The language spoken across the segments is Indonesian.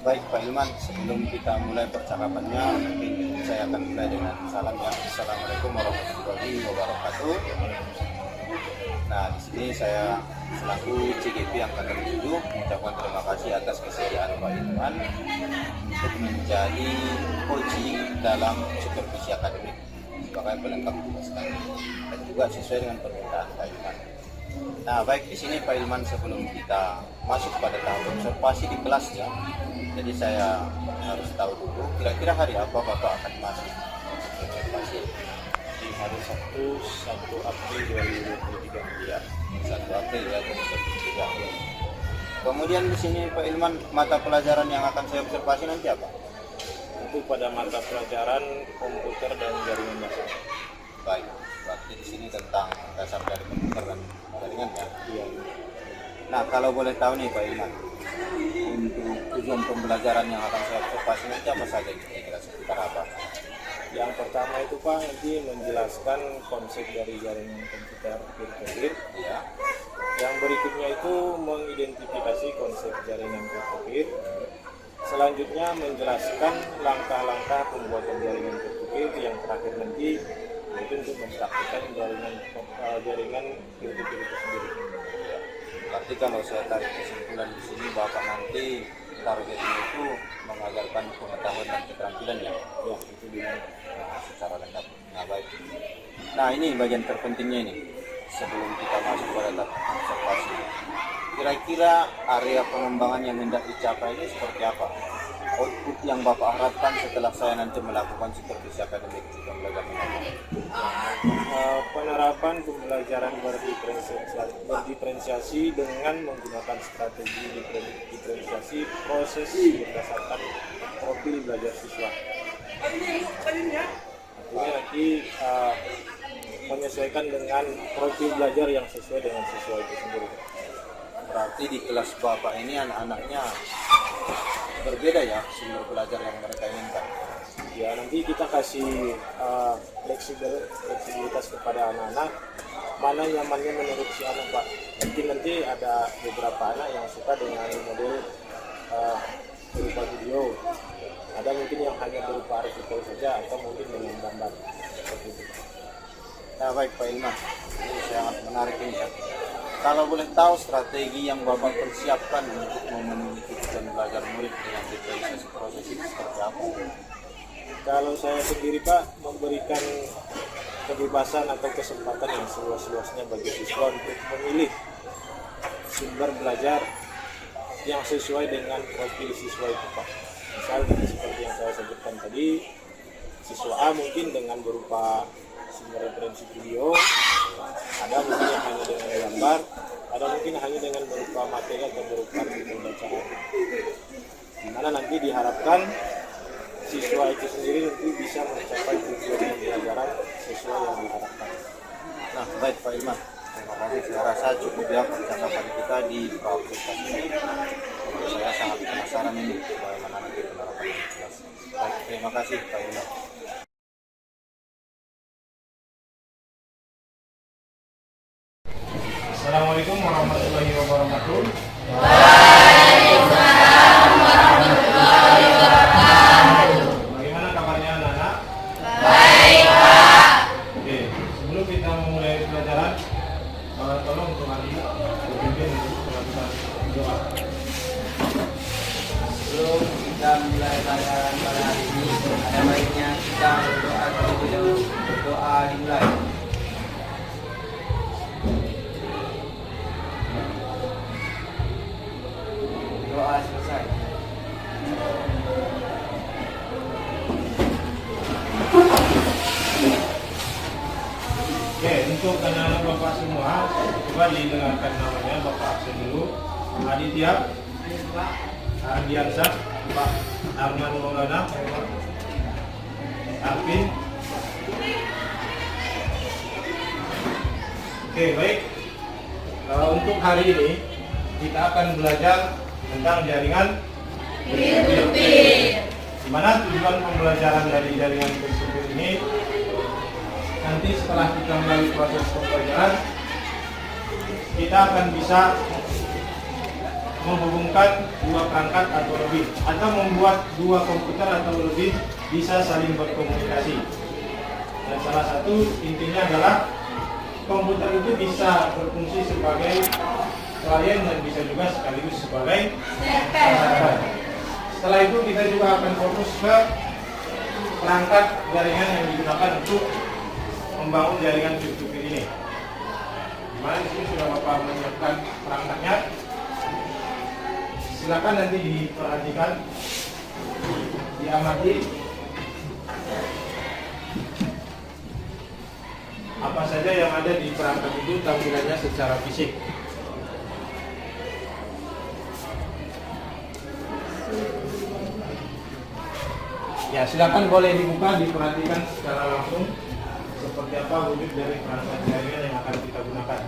Baik Pak Ilman, sebelum kita mulai percakapannya, mungkin saya akan mulai dengan salam ya. Assalamualaikum warahmatullahi wabarakatuh. Nah, di sini saya selaku CGP Angkatan 7 mengucapkan terima kasih atas kesediaan Pak Ilman untuk menjadi coaching dalam supervisi akademik sebagai pelengkap tugas kami dan juga sesuai dengan permintaan Pak Ilman. Nah, baik, di sini Pak Ilman, sebelum kita masuk pada tahap observasi di kelasnya, jadi saya harus tahu dulu kira-kira hari apa Bapak akan masuk observasi. Di hari Sabtu 1 April 2023. Ya, 1 April ya, 2023. Kemudian di sini Pak Ilman, mata pelajaran yang akan saya observasi nanti apa? Itu pada mata pelajaran komputer dan jaringan dasar. Baik, berarti di sini tentang dasar dari komputer dan jaringan ya. Iya. Nah, kalau boleh tahu nih Pak Ilman, untuk tujuan pembelajaran yang akan saya observasi nanti apa saja kira-kira seputar apa? Yang pertama itu Pak, nanti menjelaskan konsep dari jaringan komputer peer-to-peer. Ya. Yang berikutnya itu mengidentifikasi konsep jaringan peer-to-peer. Selanjutnya menjelaskan langkah-langkah pembuatan jaringan peer-to-peer. Yang terakhir nanti itu untuk mempraktikkan jaringan peer-to-peer itu sendiri. Ya. Berarti kalau saya tarik kesimpulan di sini, Bapak nanti targetnya itu mengajarkan pengetahuan dan keterampilan ya. Ya, itu dia. Secara lengkap. Nah, baik. Nah, ini bagian terpentingnya ini. Sebelum kita masuk pada tahap observasi, kira-kira area pengembangan yang hendak dicapai ini seperti apa? Output yang Bapak harapkan setelah saya nanti melakukan supervisi akademik pembelajaran ini? Penerapan pembelajaran berdiferensiasi dengan menggunakan strategi diferensiasi proses berdasarkan profil belajar siswa. Artinya nanti menyesuaikan dengan profil belajar yang sesuai dengan siswa itu sendiri. Berarti di kelas Bapak ini anak-anaknya berbeda ya sumber belajar yang mereka inginkan. Ya, nanti kita kasih fleksibilitas kepada anak-anak mana nyamannya menurut si anak Pak. Mungkin nanti ada beberapa anak yang suka dengan model berupa video, ada mungkin yang hanya berupa artikel saja atau mungkin dengan gambar seperti itu. Nah, baik Pak Ilman, ini sangat menarik ini ya. Kalau boleh tahu strategi yang Bapak persiapkan untuk memenuhi kebutuhan belajar murid dengan diferensiasi proses itu seperti apa? Kalau saya sendiri Pak, memberikan kebebasan atau kesempatan yang seluas-luasnya bagi siswa untuk memilih sumber belajar yang sesuai dengan profil siswa itu Pak. Misal seperti yang saya sebutkan tadi, siswa A mungkin dengan berupa sumber referensi video, ada mungkin yang hanya dengan gambar, ada mungkin hanya dengan berupa materi atau berupa artikel bacaan. Dimana nanti diharapkan siswa itu sendiri nanti bisa mencapai tujuan pembelajaran sesuai yang diharapkan. Nah, baik Pak Ilman, terima kasih. Saya rasa cukup ya percakapan kita di podcast ini. Saya sangat penasaran ini bagaimana nanti penerapan yang jelas. Baik, terima kasih Pak Ilman. Assalamualaikum warahmatullahi wabarakatuh. Waalaikumsalam warahmatullahi wabarakatuh. Bagaimana kabarnya anak-anak? Baik, Pak. Oke, sebelum kita memulai pelajaran, tolong untuk hari ini dipimpin untuk melakukan doa. Sebelum kita mulai pelajaran pada hari ini, ada baiknya kita berdoa terlebih dahulu. Berdoa dimulai. Doa selesai. Oke, untuk anak-anak Bapak semua, coba didengarkan namanya, Bapak absen dulu. Aditya, Ardiansyah, Pak Arman Maulana, Arvin. Oke, baik. Untuk hari ini kita akan belajar tentang jaringan Peer-to-peer. di mana tujuan pembelajaran dari jaringan peer-to-peer ini nanti setelah kita melalui proses pembelajaran kita akan bisa menghubungkan dua perangkat atau lebih, atau membuat dua komputer atau lebih bisa saling berkomunikasi. Dan salah satu intinya adalah komputer itu bisa berfungsi sebagai klien dan bisa juga sekaligus sebagai server. Setelah itu kita juga akan fokus ke perangkat jaringan yang digunakan untuk membangun jaringan peer-to-peer ini. Dimana di sini sudah Bapak menyiapkan perangkatnya. Silakan nanti diperhatikan, diamati apa saja yang ada di perangkat itu tampilannya secara fisik. Ya, silakan boleh dibuka, diperhatikan secara langsung seperti apa wujud dari perangkat jaringan yang akan kita gunakan.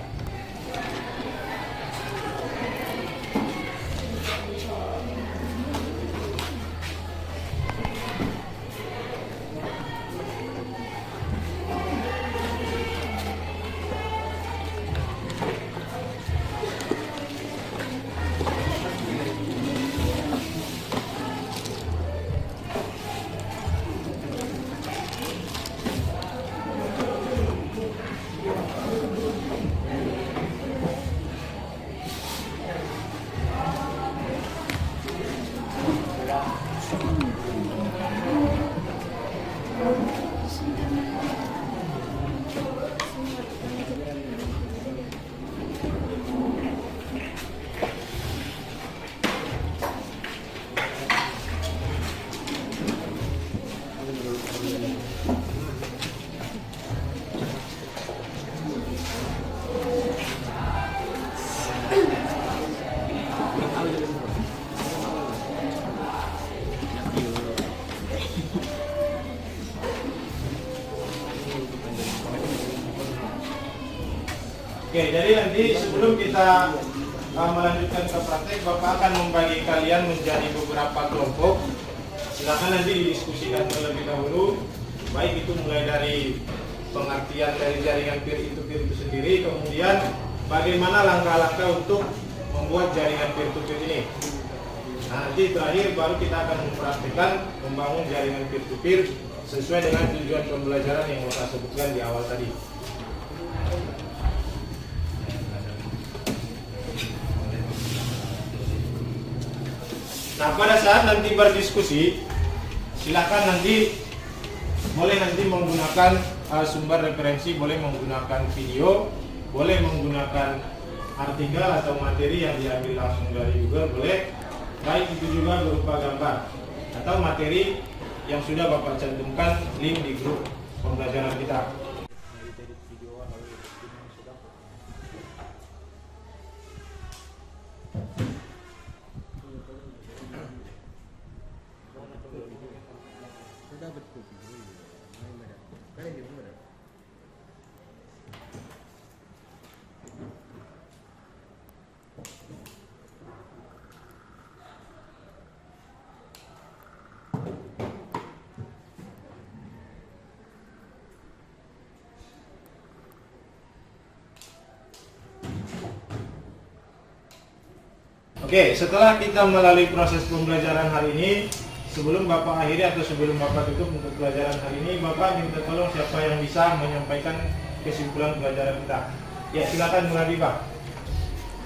Oke, jadi nanti sebelum kita melanjutkan ke praktek, Bapak akan membagi kalian menjadi beberapa kelompok. Silakan nanti didiskusikan terlebih dahulu, baik itu mulai dari pengertian dari jaringan peer-to-peer itu sendiri, kemudian bagaimana langkah-langkah untuk membuat jaringan peer-to-peer ini. Nah, nanti terakhir baru kita akan mempraktikkan membangun jaringan peer-to-peer sesuai dengan tujuan pembelajaran yang Bapak sebutkan di awal tadi. Nah, pada saat nanti berdiskusi, silakan nanti boleh nanti menggunakan sumber referensi, boleh menggunakan video, boleh menggunakan artikel atau materi yang diambil langsung dari Google, boleh, baik itu juga berupa gambar atau materi yang sudah Bapak cantumkan link di grup pembelajaran kita. Oke, setelah kita melalui proses pembelajaran hari ini, sebelum Bapak akhiri atau sebelum Bapak tutup untuk pelajaran hari ini, Bapak minta tolong siapa yang bisa menyampaikan kesimpulan pelajaran kita. Ya, silakan mulai, Pak.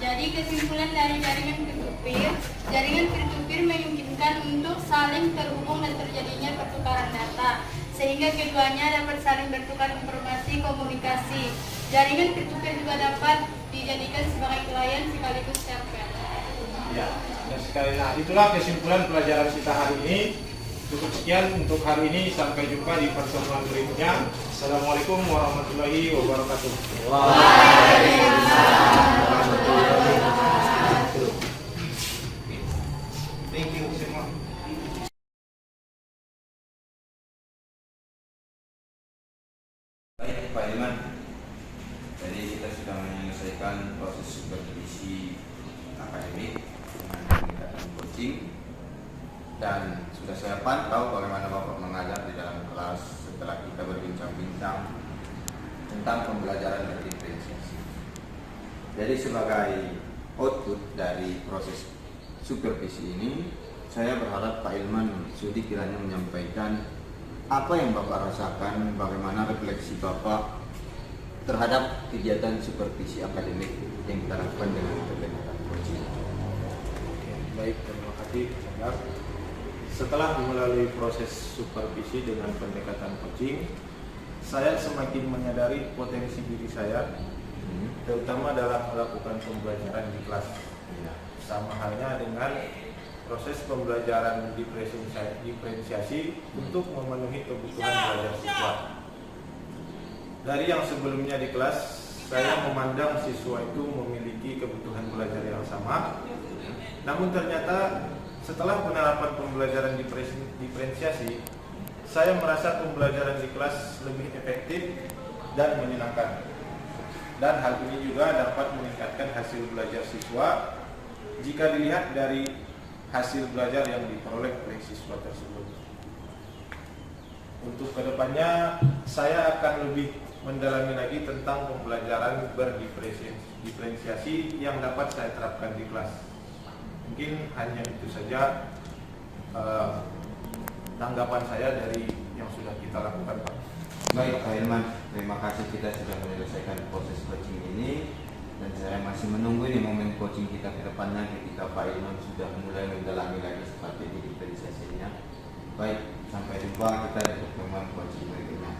Jadi kesimpulan dari jaringan peer-to-peer memungkinkan untuk saling terhubung dan terjadinya pertukaran data, sehingga keduanya dapat saling bertukar informasi komunikasi. Jaringan peer-to-peer juga dapat dijadikan sebagai klien sekaligus server. Ya, dan sekali itulah kesimpulan pelajaran kita hari ini. Cukup sekian untuk hari ini, sampai jumpa di pertemuan berikutnya. Assalamualaikum warahmatullahi wabarakatuh. Thank you semua. Baik Pak Ilman, jadi kita sudah menyelesaikan proses supervisi akademik dengan meningkatkan coaching, dan sudah saya pantau bagaimana Bapak mengajar di dalam kelas setelah kita berbincang-bincang tentang pembelajaran berdiferensiasi. Jadi sebagai output dari proses supervisi ini, saya berharap Pak Ilman Sudi kiranya menyampaikan apa yang Bapak rasakan, bagaimana refleksi Bapak terhadap kegiatan supervisi akademik yang kita lakukan dengan implementasi coaching. Oke, baik, terima kasih. Saudara. Setelah melalui proses supervisi dengan pendekatan coaching, saya semakin menyadari potensi diri saya, terutama dalam melakukan pembelajaran di kelas. Sama halnya dengan proses pembelajaran diferensiasi untuk memenuhi kebutuhan belajar siswa. Dari yang sebelumnya di kelas, saya memandang siswa itu memiliki kebutuhan belajar yang sama. Namun ternyata setelah penerapan pembelajaran diferensiasi, saya merasa pembelajaran di kelas lebih efektif dan menyenangkan. Dan hal ini juga dapat meningkatkan hasil belajar siswa jika dilihat dari hasil belajar yang diperoleh oleh siswa tersebut. Untuk kedepannya, saya akan lebih mendalami lagi tentang pembelajaran berdiferensiasi yang dapat saya terapkan di kelas. Mungkin hanya itu saja tanggapan saya dari yang sudah kita lakukan, Pak. Baik Pak Ilman, terima kasih kita sudah menyelesaikan proses coaching ini. Dan saya masih menunggu nih momen coaching kita ke depannya ketika Pak Ilman sudah mulai mendalami lagi seperti di diferensiasinya. Baik, sampai jumpa kita di pertemuan coaching berikutnya.